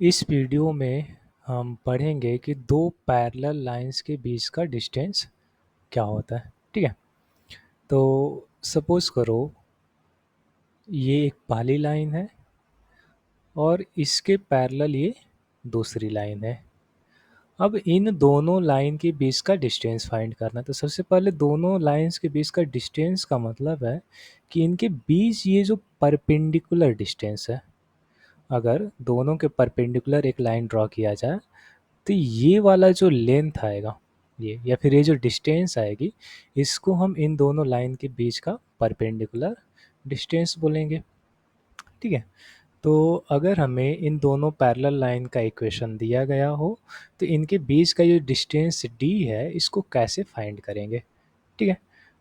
इस वीडियो में हम पढ़ेंगे कि दो पैरेलल लाइंस के बीच का डिस्टेंस क्या होता है। ठीक है, तो सपोज करो ये एक पहली लाइन है और इसके पैरेलल ये दूसरी लाइन है। अब इन दोनों लाइन के बीच का डिस्टेंस फाइंड करना है। तो सबसे पहले दोनों लाइंस के बीच का डिस्टेंस का मतलब है कि इनके बीच ये जो परपेंडिकुलर डिस्टेंस है, अगर दोनों के परपेंडिकुलर एक लाइन ड्रॉ किया जाए तो ये वाला जो लेंथ आएगा, ये या फिर ये जो डिस्टेंस आएगी, इसको हम इन दोनों लाइन के बीच का परपेंडिकुलर डिस्टेंस बोलेंगे। ठीक है, तो अगर हमें इन दोनों पैरेलल लाइन का इक्वेशन दिया गया हो तो इनके बीच का जो डिस्टेंस डी है इसको कैसे फाइंड करेंगे। ठीक है,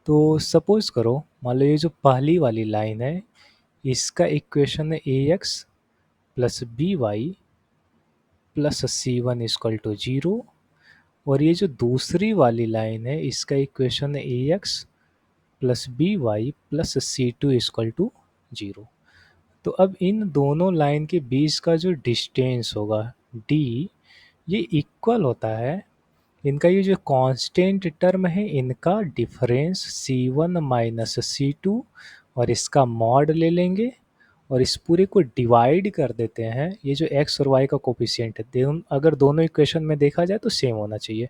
तो सपोज करो मान लो ये जो पहली वाली लाइन है इसका इक्वेशन है a x plus b y plus c one equal to zero, और ये जो दूसरी वाली लाइन है इसका इक्वेशन है a x plus b y plus c two equal to zero. तो अब इन दोनों लाइन के बीच का जो डिस्टेंस होगा डी, ये इक्वल होता है इनका ये जो कांस्टेंट टर्म है इनका difference c one minus c two, और इसका मॉड ले लेंगे और इस पूरे को डिवाइड कर देते हैं। ये जो एक्स और वाई का कोफिशिएंट है अगर दोनों इक्वेशन में देखा जाए तो सेम होना चाहिए।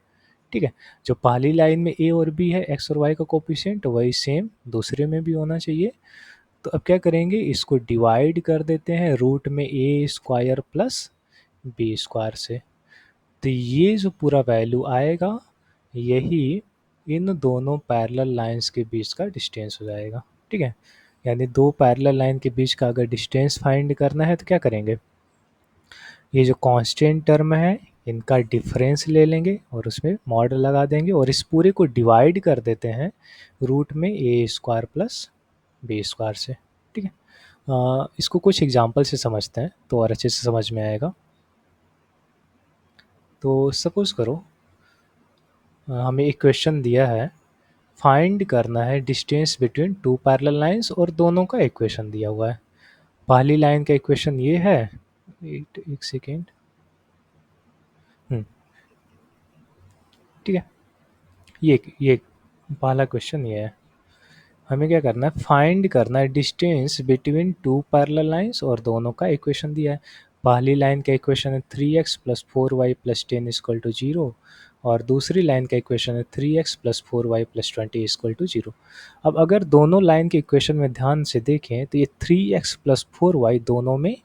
ठीक है, जो पहली लाइन में ए और बी है एक्स और वाई का कोफिशिएंट वही सेम दूसरे में भी होना चाहिए। तो अब क्या करेंगे, इसको डिवाइड कर देते हैं रूट में ए स्क्वायर प्लस बी स्क्वायर से। तो ये जो पूरा वैल्यू आएगा यही इन दोनों पैरेलल लाइंस के बीच का डिस्टेंस हो जाएगा। ठीक है, यानी दो पैरेलल लाइन के बीच का अगर डिस्टेंस फाइंड करना है तो क्या करेंगे, ये जो कांस्टेंट टर्म है इनका डिफरेंस ले लेंगे और उसमें मॉड लगा देंगे और इस पूरे को डिवाइड कर देते हैं रूट में ए स्क्वायर प्लस बी स्क्वायर से। ठीक है, इसको कुछ एग्जांपल से समझते हैं तो और अच्छे से समझ में आएगा। तो सपोज करो हमें एक क्वेश्चन दिया है, फाइंड करना है distance between two parallel lines और दोनों का इक्वेशन दिया हुआ है। पहली लाइन का इक्वेशन ये है, एक सेकेंड। ठीक है, ये पहला क्वेश्चन ये है, हमें क्या करना है, फाइंड करना है distance between two parallel lines और दोनों का इक्वेशन दिया है। पहली लाइन का इक्वेशन है 3x plus four y plus ten is equal to zero, और दूसरी लाइन का इक्वेशन है 3x plus four y plus 20 is equal to zero. अब अगर दोनों लाइन के इक्वेशन में ध्यान से देखें तो ये 3x प्लस फोर वाई दोनों में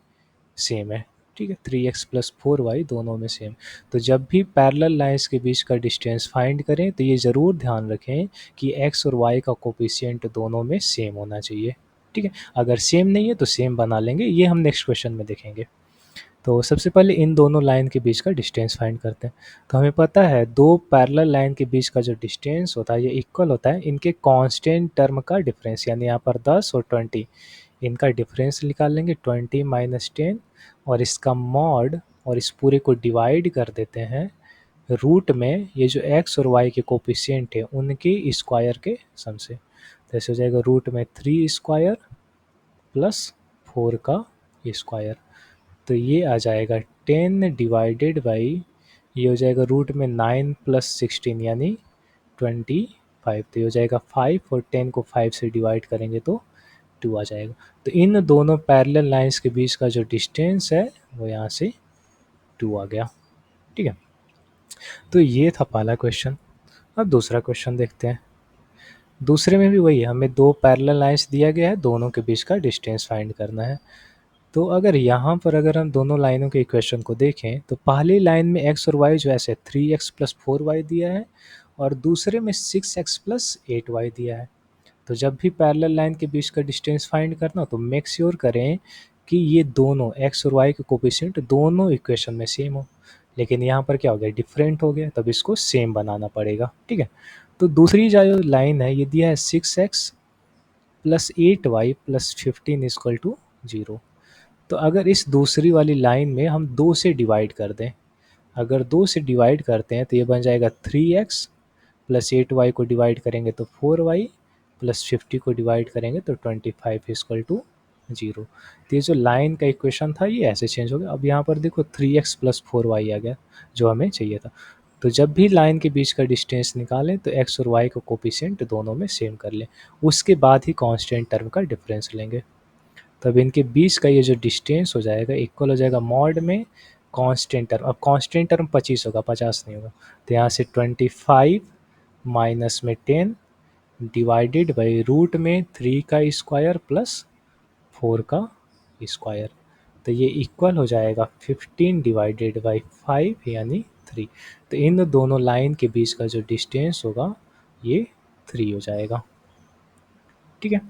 सेम है। ठीक है, 3x प्लस फोर वाई दोनों में सेम। तो जब भी पैरेलल लाइंस के बीच का डिस्टेंस फाइंड करें तो ये ज़रूर ध्यान रखें कि x और y का कोफिशिएंट दोनों में सेम होना चाहिए। ठीक है, अगर सेम नहीं है तो सेम बना लेंगे, ये हम नेक्स्ट क्वेश्चन में देखेंगे। तो सबसे पहले इन दोनों लाइन के बीच का डिस्टेंस फाइंड करते हैं। तो हमें पता है दो पैरेलल लाइन के बीच का जो डिस्टेंस होता है ये इक्वल होता है इनके कांस्टेंट टर्म का डिफरेंस, यानी यहाँ पर 10 और 20, इनका डिफरेंस निकाल लेंगे 20 माइनस 10, और इसका मॉड और इस पूरे को डिवाइड कर देते हैं रूट में ये जो x और y के कोफिशिएंट है उनके स्क्वायर के सम से। तो ऐसे हो जाएगा रूट में 3 स्क्वायर प्लस 4 का स्क्वायर। तो ये आ जाएगा 10 डिवाइडेड बाई, ये हो जाएगा रूट में 9 प्लस 16 यानी 25। तो ये हो जाएगा 5, और 10 को 5 से डिवाइड करेंगे तो 2 आ जाएगा। तो इन दोनों पैरेलल लाइंस के बीच का जो डिस्टेंस है वो यहाँ से 2 आ गया। ठीक है, तो ये था पहला क्वेश्चन। अब दूसरा क्वेश्चन देखते हैं। दूसरे में भी वही है, हमें दो पैरेलल लाइंस दिया गया है, दोनों के बीच का डिस्टेंस फाइंड करना है। तो अगर यहाँ पर अगर हम दोनों लाइनों के इक्वेशन को देखें तो पहली लाइन में x और y जो ऐसे 3x प्लस फोर वाई दिया है और दूसरे में 6x प्लस एट वाई दिया है। तो जब भी पैरेलल लाइन के बीच का डिस्टेंस फाइंड करना तो मेक श्योर करें कि ये दोनों x और y के कोफिशिएंट दोनों इक्वेशन में सेम हो। लेकिन यहाँ पर क्या हो गया, डिफरेंट हो गया, तब इसको सेम बनाना पड़ेगा। ठीक है, तो दूसरी जो लाइन है ये दिया है 6x plus eight y plus 15 is equal to zero. तो अगर इस दूसरी वाली लाइन में हम 2 से डिवाइड कर दें, अगर 2 से डिवाइड करते हैं तो ये बन जाएगा 3x प्लस एट वाई को डिवाइड करेंगे तो 4y प्लस 50 को डिवाइड करेंगे तो 25 इजक्ल टू 0। तो ये जो लाइन का इक्वेशन था ये ऐसे चेंज हो गया। अब यहाँ पर देखो 3x प्लस 4y आ गया जो हमें चाहिए था। तो जब भी लाइन के बीच का डिस्टेंस निकालें तो x और y का कोफिशिएंट दोनों में सेम कर लें, उसके बाद ही कांस्टेंट टर्म का डिफरेंस लेंगे। तब इनके बीच का ये जो डिस्टेंस हो जाएगा इक्वल हो जाएगा मॉड में कांस्टेंट टर्म। अब कांस्टेंट टर्म 25 होगा, 50 नहीं होगा। तो यहाँ से 25 माइनस में 10 डिवाइडेड बाई रूट में 3 का स्क्वायर प्लस 4 का स्क्वायर। तो ये इक्वल हो जाएगा 15 डिवाइडेड बाई 5 यानी 3। तो इन दोनों लाइन के बीच का जो डिस्टेंस होगा ये 3 हो जाएगा। ठीक है।